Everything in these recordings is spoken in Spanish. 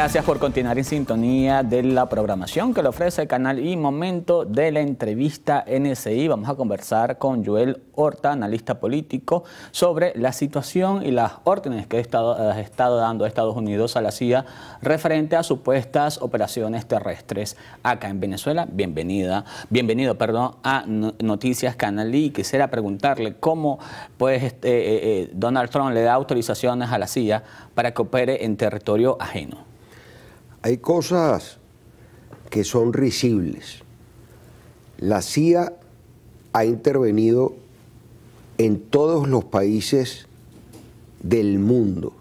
Gracias por continuar en sintonía de la programación que le ofrece el canal y momento de la entrevista NSI. Vamos a conversar con Joel Horta, analista político, sobre la situación y las órdenes que ha estado dando Estados Unidos a la CIA referente a supuestas operaciones terrestres acá en Venezuela. Bienvenido a Noticias Canal I. Quisiera preguntarle cómo pues, Donald Trump le da autorizaciones a la CIA para que opere en territorio ajeno. Hay cosas que son risibles. La CIA ha intervenido en todos los países del mundo,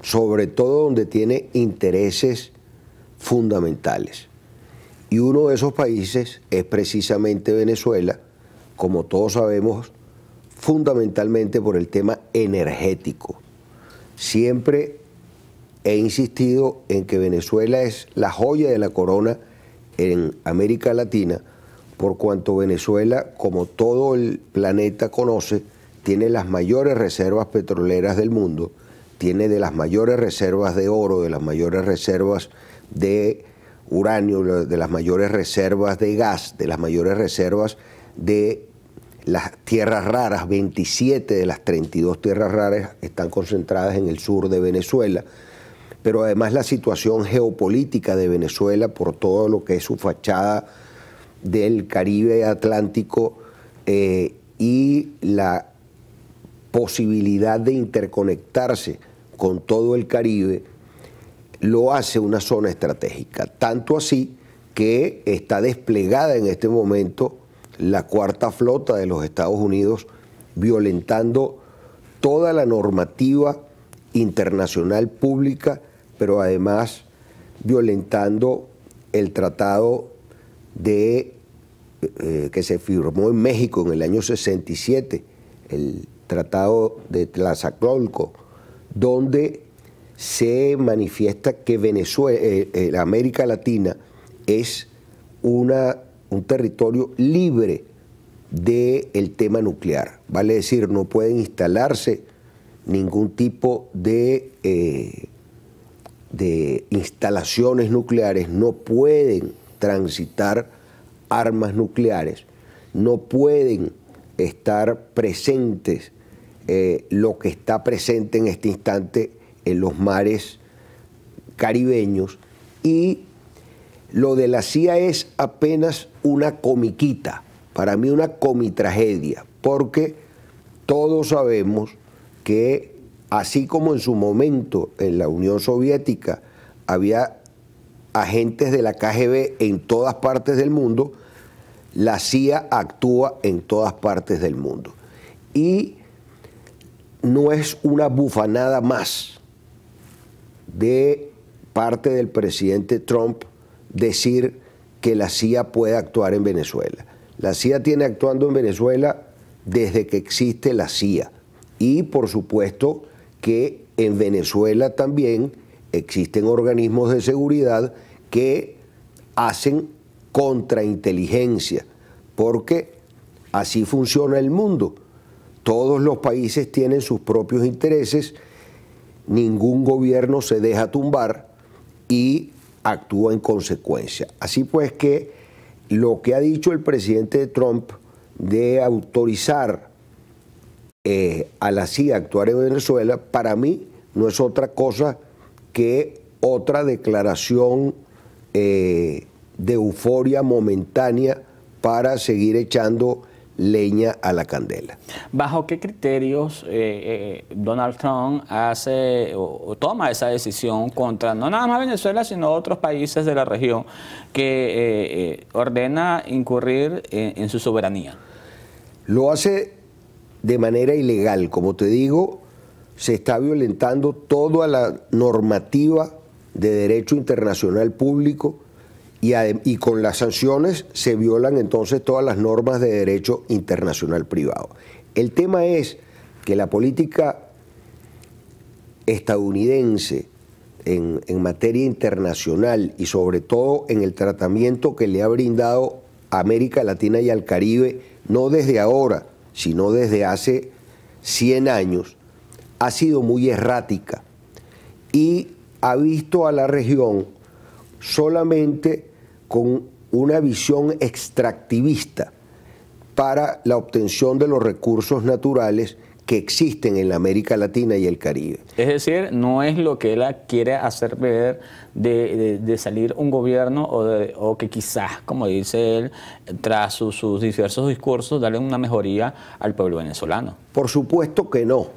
sobre todo donde tiene intereses fundamentales. Y uno de esos países es precisamente Venezuela, como todos sabemos, fundamentalmente por el tema energético. Siempre he insistido en que Venezuela es la joya de la corona en América Latina, por cuanto Venezuela, como todo el planeta conoce, tiene las mayores reservas petroleras del mundo, tiene de las mayores reservas de oro, de las mayores reservas de uranio, de las mayores reservas de gas, de las mayores reservas de las tierras raras. 27 de las 32 tierras raras están concentradas en el sur de Venezuela. Pero además la situación geopolítica de Venezuela, por todo lo que es su fachada del Caribe Atlántico y la posibilidad de interconectarse con todo el Caribe, lo hace una zona estratégica. Tanto así que está desplegada en este momento la cuarta flota de los Estados Unidos, violentando toda la normativa internacional pública, pero además violentando el tratado que se firmó en México en el año 67, el tratado de Tlatelolco, donde se manifiesta que Venezuela, América Latina, es un territorio libre del tema nuclear. Vale decir, no pueden instalarse ningún tipo de instalaciones nucleares, no pueden transitar armas nucleares, no pueden estar presentes lo que está presente en este instante en los mares caribeños, y lo de la CIA es apenas una comiquita, para mí una comitragedia, porque todos sabemos que así como en su momento en la Unión Soviética había agentes de la KGB en todas partes del mundo, la CIA actúa en todas partes del mundo. Y no es una bufanada más de parte del presidente Trump decir que la CIA puede actuar en Venezuela. La CIA tiene actuando en Venezuela desde que existe la CIA. Y por supuesto que en Venezuela también existen organismos de seguridad que hacen contrainteligencia, porque así funciona el mundo. Todos los países tienen sus propios intereses, ningún gobierno se deja tumbar y actúa en consecuencia. Así pues que lo que ha dicho el presidente Trump de autorizar a la CIA actuar en Venezuela, para mí no es otra cosa que otra declaración de euforia momentánea para seguir echando leña a la candela. ¿Bajo qué criterios Donald Trump hace o toma esa decisión contra no nada más Venezuela, sino otros países de la región que ordena incurrir en su soberanía? Lo hace de manera ilegal. Como te digo, se está violentando toda la normativa de derecho internacional público y con las sanciones se violan entonces todas las normas de derecho internacional privado. El tema es que la política estadounidense en materia internacional y sobre todo en el tratamiento que le ha brindado a América Latina y al Caribe, no desde ahora, sino desde hace 100 años, ha sido muy errática. Y ha visto a la región solamente con una visión extractivista para la obtención de los recursos naturales que existen en la América Latina y el Caribe. Es decir, no es lo que él quiere hacer ver de salir un gobierno o que quizás, como dice él, tras sus diversos discursos, darle una mejoría al pueblo venezolano. Por supuesto que no.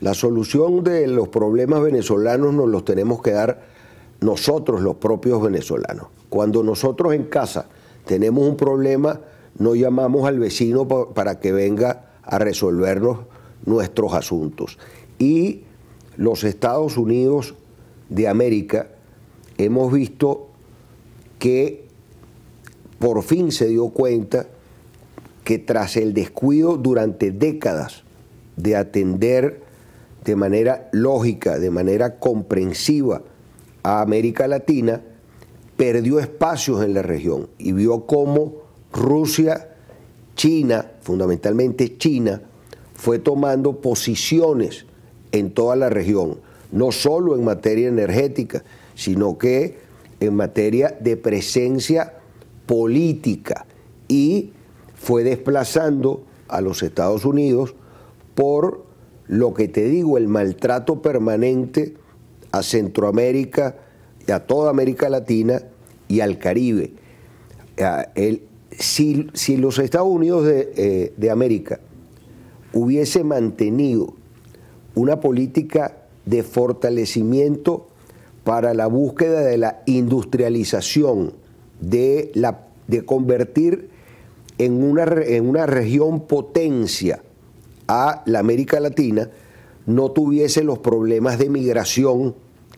La solución de los problemas venezolanos nos los tenemos que dar nosotros, los propios venezolanos. Cuando nosotros en casa tenemos un problema, no llamamos al vecino para que venga a resolvernos nuestros asuntos. Y los Estados Unidos de América hemos visto que por fin se dio cuenta que tras el descuido durante décadas de atender de manera lógica, de manera comprensiva a América Latina, perdió espacios en la región y vio cómo Rusia, China, fundamentalmente China, fue tomando posiciones en toda la región, no solo en materia energética, sino que en materia de presencia política, y fue desplazando a los Estados Unidos por lo que te digo, el maltrato permanente a Centroamérica, a toda América Latina y al Caribe. Si los Estados Unidos de América hubiese mantenido una política de fortalecimiento para la búsqueda de la industrialización, de convertir en una región potencia a la América Latina, no tuviese los problemas de migración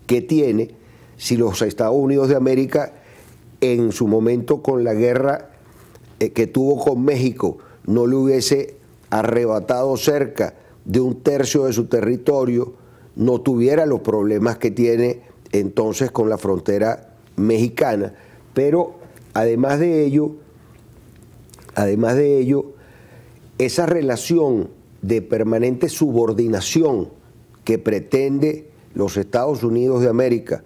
que tiene si los Estados Unidos de América en su momento con la guerra que tuvo con México no le hubiese arrebatado cerca de 1/3 de su territorio, no tuviera los problemas que tiene entonces con la frontera mexicana. Pero además de ello, esa relación de permanente subordinación que pretende los Estados Unidos de América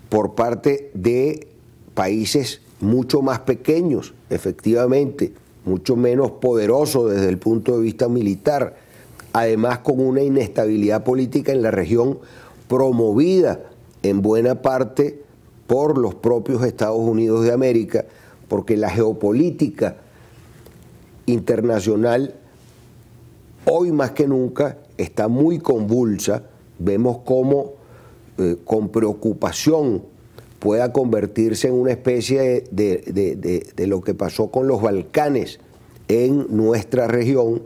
por parte de países mucho más pequeños, efectivamente, mucho menos poderosos desde el punto de vista militar, además con una inestabilidad política en la región promovida en buena parte por los propios Estados Unidos de América, porque la geopolítica internacional hoy más que nunca está muy convulsa. Vemos cómo con preocupación pueda convertirse en una especie de lo que pasó con los Balcanes en nuestra región,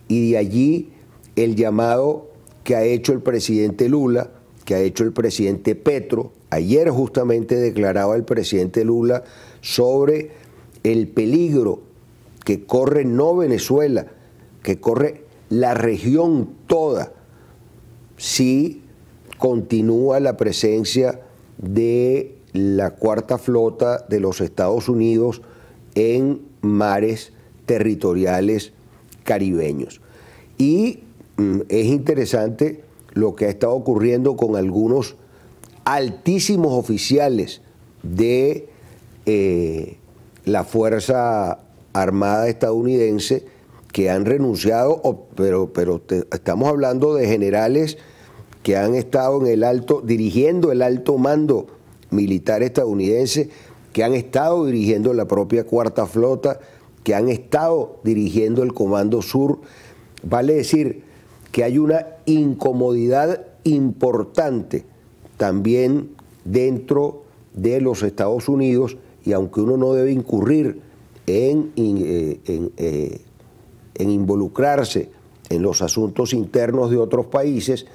y de allí el llamado que ha hecho el presidente Lula, que ha hecho el presidente Petro. Ayer justamente declaraba el presidente Lula sobre el peligro que corre no Venezuela, que corre la región toda, si continúa la presencia de la cuarta flota de los Estados Unidos en mares territoriales caribeños. Y es interesante lo que ha estado ocurriendo con algunos altísimos oficiales de la Fuerza Armada estadounidense que han renunciado, pero estamos hablando de generales que han estado dirigiendo el alto mando militar estadounidense, que han estado dirigiendo la propia Cuarta Flota, que han estado dirigiendo el Comando Sur. Vale decir que hay una incomodidad importante también dentro de los Estados Unidos, y aunque uno no debe incurrir en involucrarse en los asuntos internos de otros países.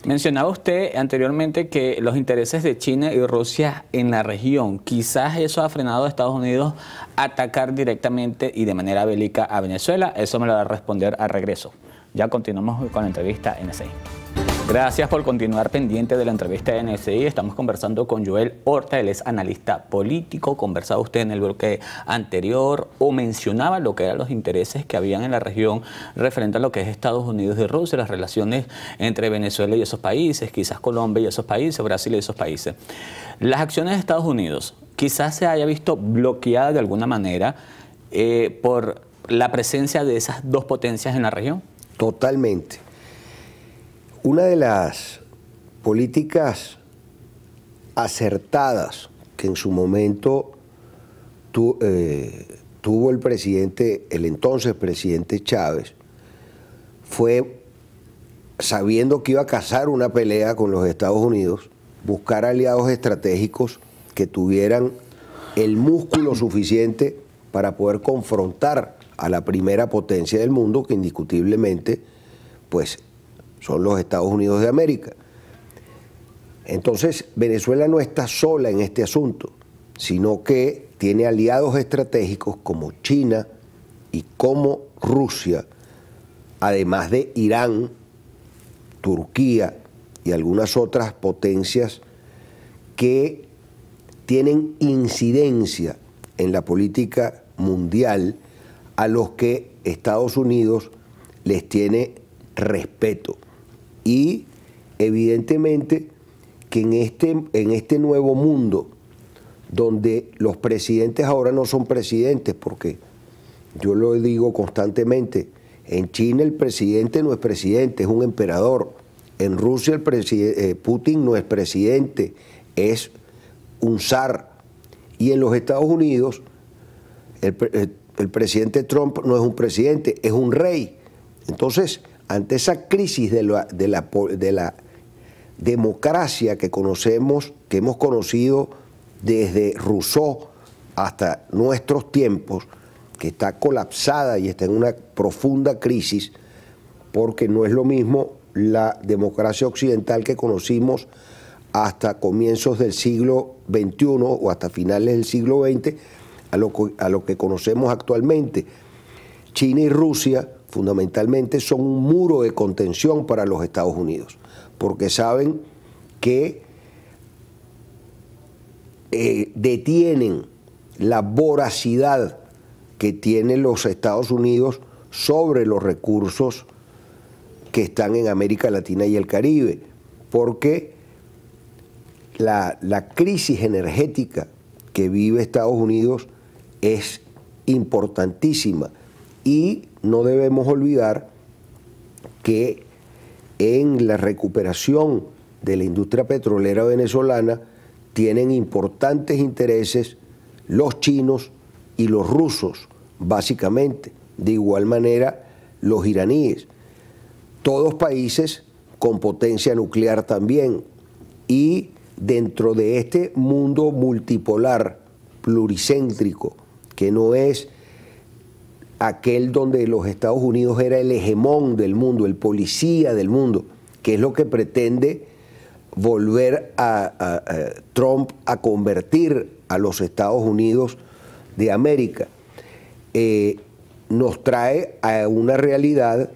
Mencionaba usted anteriormente que los intereses de China y Rusia en la región, quizás eso ha frenado a Estados Unidos a atacar directamente y de manera bélica a Venezuela. Eso me lo va a responder al regreso. Ya continuamos con la entrevista NSI. Gracias por continuar pendiente de la entrevista de NSI. Estamos conversando con Joel Horta, él es analista político. Conversaba usted en el bloque anterior o mencionaba lo que eran los intereses que habían en la región referente a lo que es Estados Unidos y Rusia, las relaciones entre Venezuela y esos países, quizás Colombia y esos países, Brasil y esos países. Las acciones de Estados Unidos quizás se haya visto bloqueada de alguna manera por la presencia de esas dos potencias en la región. Totalmente. Una de las políticas acertadas que en su momento tuvo el entonces presidente Chávez, fue, sabiendo que iba a cazar una pelea con los Estados Unidos, buscar aliados estratégicos que tuvieran el músculo suficiente para poder confrontar a la primera potencia del mundo, que indiscutiblemente pues son los Estados Unidos de América. Entonces, Venezuela no está sola en este asunto, sino que tiene aliados estratégicos como China y como Rusia, además de Irán, Turquía y algunas otras potencias que tienen incidencia en la política mundial, a los que Estados Unidos les tiene respeto. Y evidentemente que en este nuevo mundo, donde los presidentes ahora no son presidentes, porque yo lo digo constantemente, en China el presidente no es presidente, es un emperador. En Rusia Putin no es presidente, es un zar. Y en los Estados Unidos el presidente Trump no es un presidente, es un rey. Entonces, ante esa crisis de la democracia que conocemos, que hemos conocido desde Rousseau hasta nuestros tiempos, que está colapsada y está en una profunda crisis, porque no es lo mismo la democracia occidental que conocimos hasta comienzos del siglo XXI o hasta finales del siglo XX a lo que conocemos actualmente. China y Rusia fundamentalmente son un muro de contención para los Estados Unidos, porque saben que detienen la voracidad que tienen los Estados Unidos sobre los recursos que están en América Latina y el Caribe, porque la crisis energética que vive Estados Unidos es importantísima. Y no debemos olvidar que en la recuperación de la industria petrolera venezolana tienen importantes intereses los chinos y los rusos, básicamente. De igual manera, los iraníes. Todos países con potencia nuclear también. Y dentro de este mundo multipolar, pluricéntrico, que no es aquel donde los Estados Unidos era el hegemón del mundo, el policía del mundo, que es lo que pretende volver a Trump a convertir a los Estados Unidos de América, nos trae a una realidad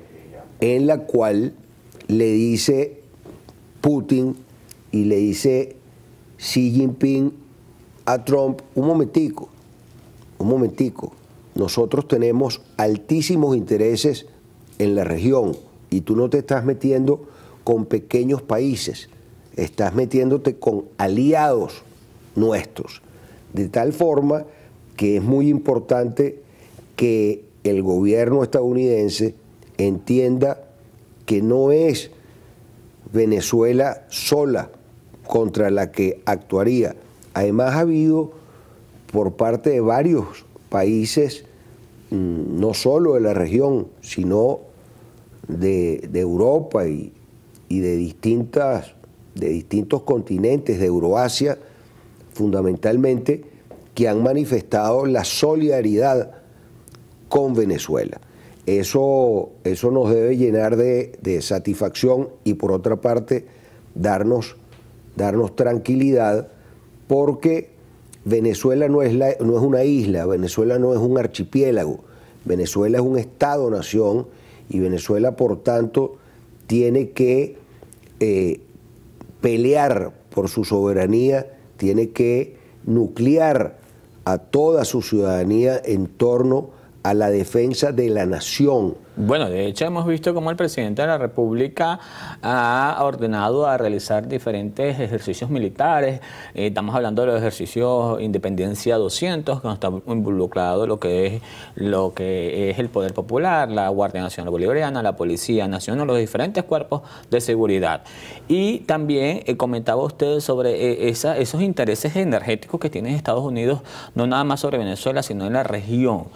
en la cual le dice Putin y le dice Xi Jinping a Trump, un momentico, nosotros tenemos altísimos intereses en la región y tú no te estás metiendo con pequeños países, estás metiéndote con aliados nuestros, de tal forma que es muy importante que el gobierno estadounidense entienda que no es Venezuela sola contra la que actuaría. Además ha habido por parte de varios países, no solo de la región, sino de Europa y de distintos continentes, de Euroasia, fundamentalmente, que han manifestado la solidaridad con Venezuela. Eso nos debe llenar de satisfacción y, por otra parte, darnos tranquilidad, porque Venezuela no es una isla, Venezuela no es un archipiélago, Venezuela es un Estado-nación y Venezuela, por tanto, tiene que pelear por su soberanía, tiene que nuclear a toda su ciudadanía en torno a la defensa de la nación. Bueno, de hecho hemos visto cómo el presidente de la República ha ordenado a realizar diferentes ejercicios militares. Estamos hablando de los ejercicios Independencia 200, que está involucrado lo que es el Poder Popular, la Guardia Nacional Bolivariana, la Policía Nacional, los diferentes cuerpos de seguridad. Y también comentaba usted sobre esos intereses energéticos que tiene Estados Unidos, no nada más sobre Venezuela, sino en la región.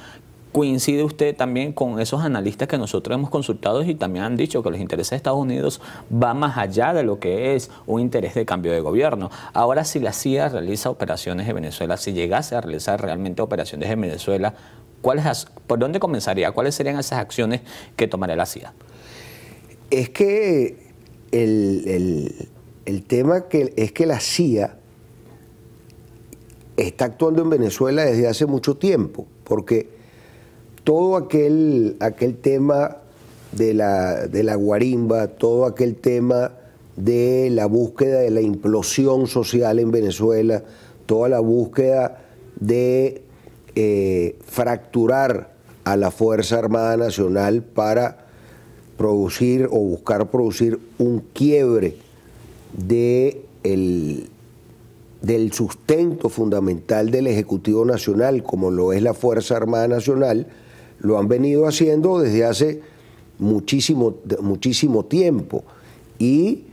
¿Coincide usted también con esos analistas que nosotros hemos consultado y también han dicho que los intereses de Estados Unidos van más allá de lo que es un interés de cambio de gobierno? Ahora, si la CIA realiza operaciones en Venezuela, si llegase a realizar realmente operaciones en Venezuela, ¿por dónde comenzaría? ¿Cuáles serían esas acciones que tomaría la CIA? Es que el tema es que la CIA está actuando en Venezuela desde hace mucho tiempo, porque todo aquel tema de la guarimba, todo aquel tema de la búsqueda de la implosión social en Venezuela, toda la búsqueda de fracturar a la Fuerza Armada Nacional para producir o buscar producir un quiebre del sustento fundamental del Ejecutivo Nacional, como lo es la Fuerza Armada Nacional, lo han venido haciendo desde hace muchísimo tiempo. Y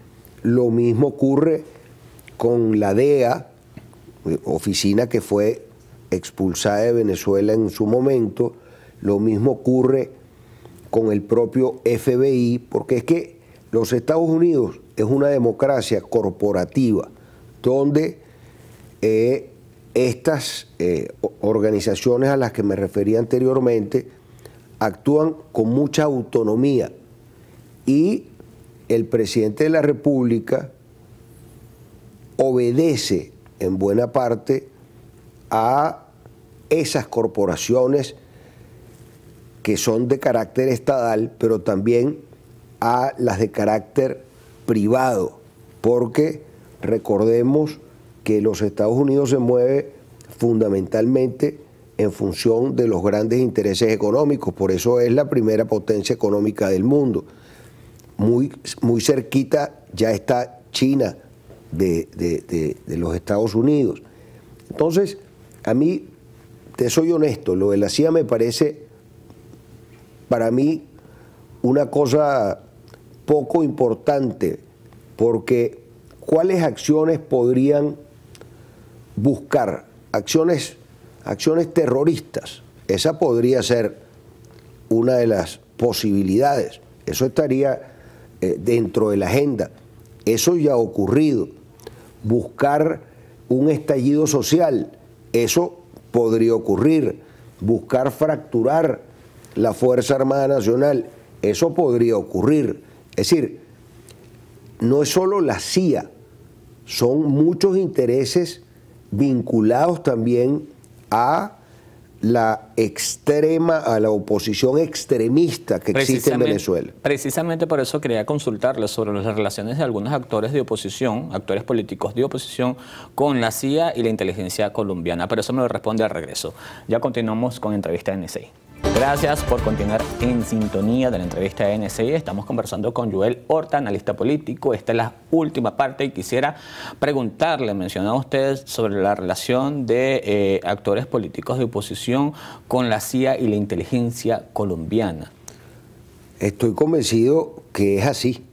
lo mismo ocurre con la DEA, oficina que fue expulsada de Venezuela en su momento. Lo mismo ocurre con el propio FBI, porque es que los Estados Unidos es una democracia corporativa, donde estas organizaciones a las que me refería anteriormente actúan con mucha autonomía, y el presidente de la República obedece en buena parte a esas corporaciones que son de carácter estatal, pero también a las de carácter privado, porque recordemos que los Estados Unidos se mueve fundamentalmente en función de los grandes intereses económicos, por eso es la primera potencia económica del mundo. Muy cerquita ya está China de los Estados Unidos. Entonces, a mí, te soy honesto, lo de la CIA me parece, para mí, una cosa poco importante, porque ¿cuáles acciones podrían buscar? Acciones terroristas. Esa podría ser una de las posibilidades. Eso estaría dentro de la agenda. Eso ya ha ocurrido. Buscar un estallido social, eso podría ocurrir. Buscar fracturar la Fuerza Armada Nacional, eso podría ocurrir. Es decir, no es solo la CIA, son muchos intereses vinculados también a la oposición extremista que existe en Venezuela. Precisamente por eso quería consultarle sobre las relaciones de algunos actores de oposición, actores políticos de oposición, con la CIA y la inteligencia colombiana, pero eso me lo responde al regreso. Ya continuamos con Entrevista NCI. Gracias por continuar en sintonía de la Entrevista de NCI. Estamos conversando con Joel Horta, analista político. Esta es la última parte y quisiera preguntarle, mencionaba usted sobre la relación de actores políticos de oposición con la CIA y la inteligencia colombiana. Estoy convencido que es así,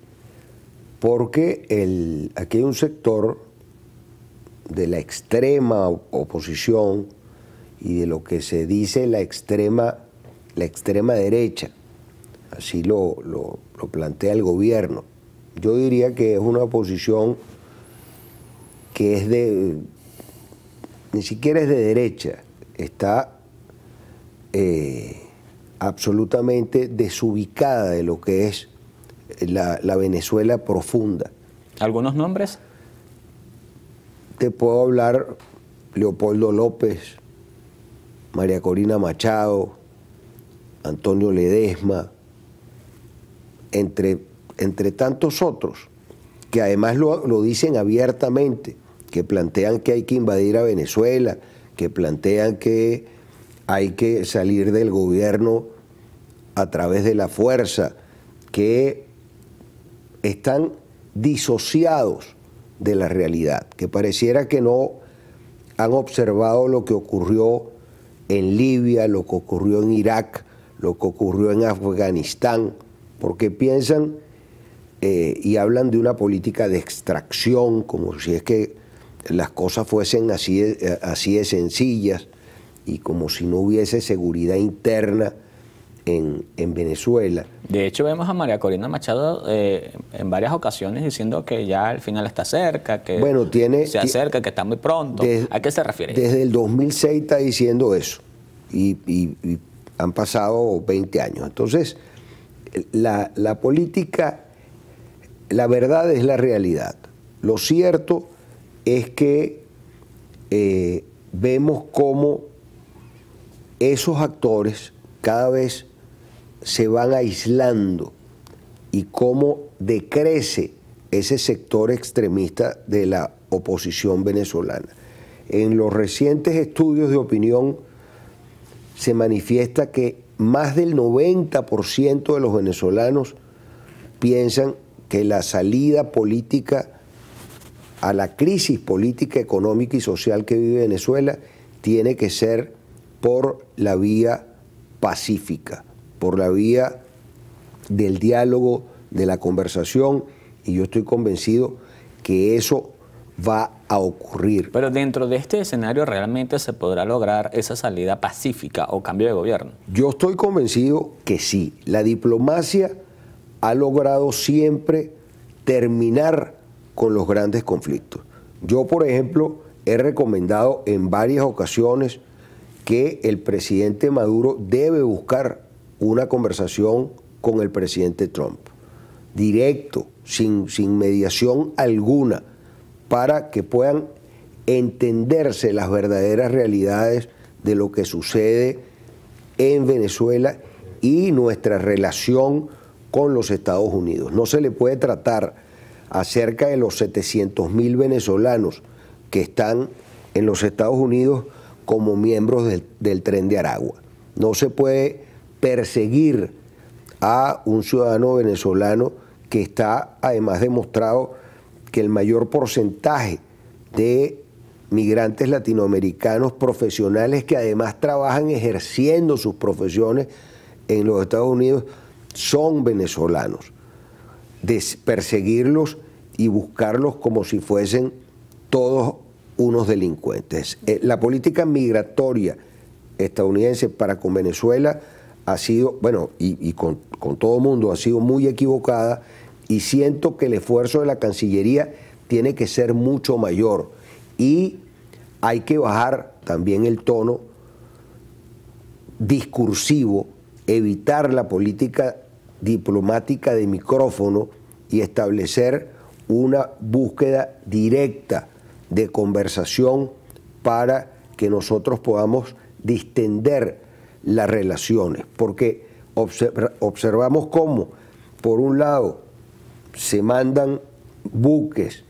porque aquí hay un sector de la extrema oposición y de lo que se dice la extrema derecha, así lo plantea el gobierno. Yo diría que es una oposición que es ni siquiera es de derecha, está absolutamente desubicada de lo que es la Venezuela profunda. ¿Algunos nombres? Te puedo hablar Leopoldo López, María Corina Machado, Antonio Ledesma, entre tantos otros. que además lo dicen abiertamente, que plantean que hay que invadir a Venezuela, que plantean que hay que salir del gobierno a través de la fuerza, que están disociados de la realidad, que pareciera que no han observado lo que ocurrió en Libia, lo que ocurrió en Irak, lo que ocurrió en Afganistán, porque piensan y hablan de una política de extracción, como si es que las cosas fuesen así de sencillas y como si no hubiese seguridad interna en Venezuela. De hecho, vemos a María Corina Machado en varias ocasiones diciendo que ya el final está cerca, que se acerca, que está muy pronto. ¿A qué se refiere? Desde el 2006 está diciendo eso y han pasado 20 años. Entonces, la política, la verdad es la realidad. Lo cierto es que vemos cómo esos actores cada vez se van aislando y cómo decrece ese sector extremista de la oposición venezolana. En los recientes estudios de opinión se manifiesta que más del 90% de los venezolanos piensan que la salida política a la crisis política, económica y social que vive Venezuela tiene que ser por la vía pacífica, por la vía del diálogo, de la conversación, y yo estoy convencido que eso va a ocurrir. Pero dentro de este escenario, ¿realmente se podrá lograr esa salida pacífica o cambio de gobierno? Yo estoy convencido que sí. La diplomacia ha logrado siempre terminar con los grandes conflictos. Yo, por ejemplo, he recomendado en varias ocasiones que el presidente Maduro debe buscar una conversación con el presidente Trump, directo, sin mediación alguna, para que puedan entenderse las verdaderas realidades de lo que sucede en Venezuela y nuestra relación con los Estados Unidos. No se le puede tratar a cerca de los 700.000 venezolanos que están en los Estados Unidos como miembros del Tren de Aragua. No se puede perseguir a un ciudadano venezolano que está además demostrado que el mayor porcentaje de migrantes latinoamericanos profesionales que además trabajan ejerciendo sus profesiones en los Estados Unidos son venezolanos. Perseguirlos y buscarlos como si fuesen todos unos delincuentes. La política migratoria estadounidense para con Venezuela ha sido, bueno, y con todo el mundo ha sido muy equivocada, y siento que el esfuerzo de la Cancillería tiene que ser mucho mayor y hay que bajar también el tono discursivo, evitar la política diplomática de micrófono y establecer una búsqueda directa de conversación para que nosotros podamos distender las relaciones, porque observamos cómo, por un lado, se mandan buques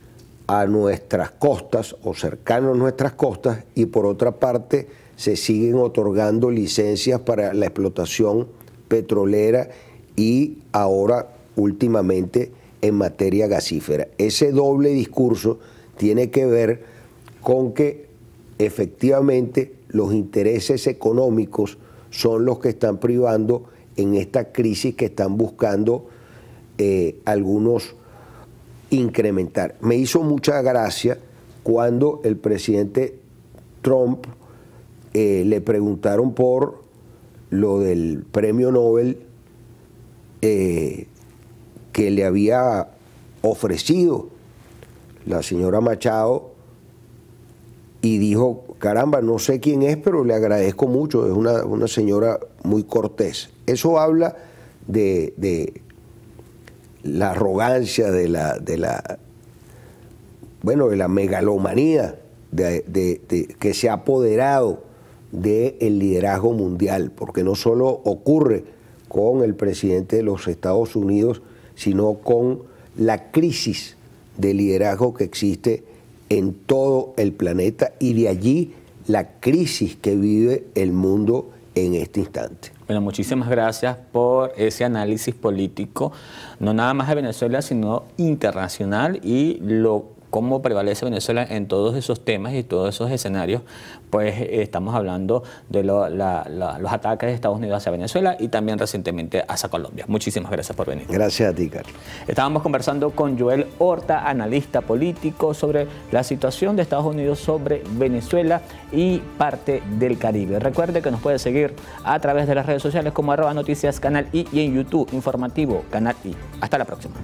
a nuestras costas o cercanos a nuestras costas y por otra parte se siguen otorgando licencias para la explotación petrolera y ahora últimamente en materia gasífera. Ese doble discurso tiene que ver con que efectivamente los intereses económicos son los que están privando en esta crisis que están buscando algunos incrementar. Me hizo mucha gracia cuando el presidente Trump le preguntaron por lo del premio Nobel que le había ofrecido la señora Machado y dijo, caramba, no sé quién es, pero le agradezco mucho, es una señora muy cortés. Eso habla de la arrogancia, de la megalomanía que se ha apoderado del liderazgo mundial, porque no solo ocurre con el presidente de los Estados Unidos, sino con la crisis de liderazgo que existe en todo el planeta y de allí la crisis que vive el mundo en este instante. Bueno, muchísimas gracias por ese análisis político, no nada más de Venezuela, sino internacional, y cómo prevalece Venezuela en todos esos temas y todos esos escenarios. Pues estamos hablando de los ataques de Estados Unidos hacia Venezuela y también recientemente hacia Colombia. Muchísimas gracias por venir. Gracias a ti, Carlos. Estábamos conversando con Joel Horta, analista político, sobre la situación de Estados Unidos sobre Venezuela y parte del Caribe. Recuerde que nos puede seguir a través de las redes sociales como @noticiascanal y en YouTube informativo Canal I. Hasta la próxima.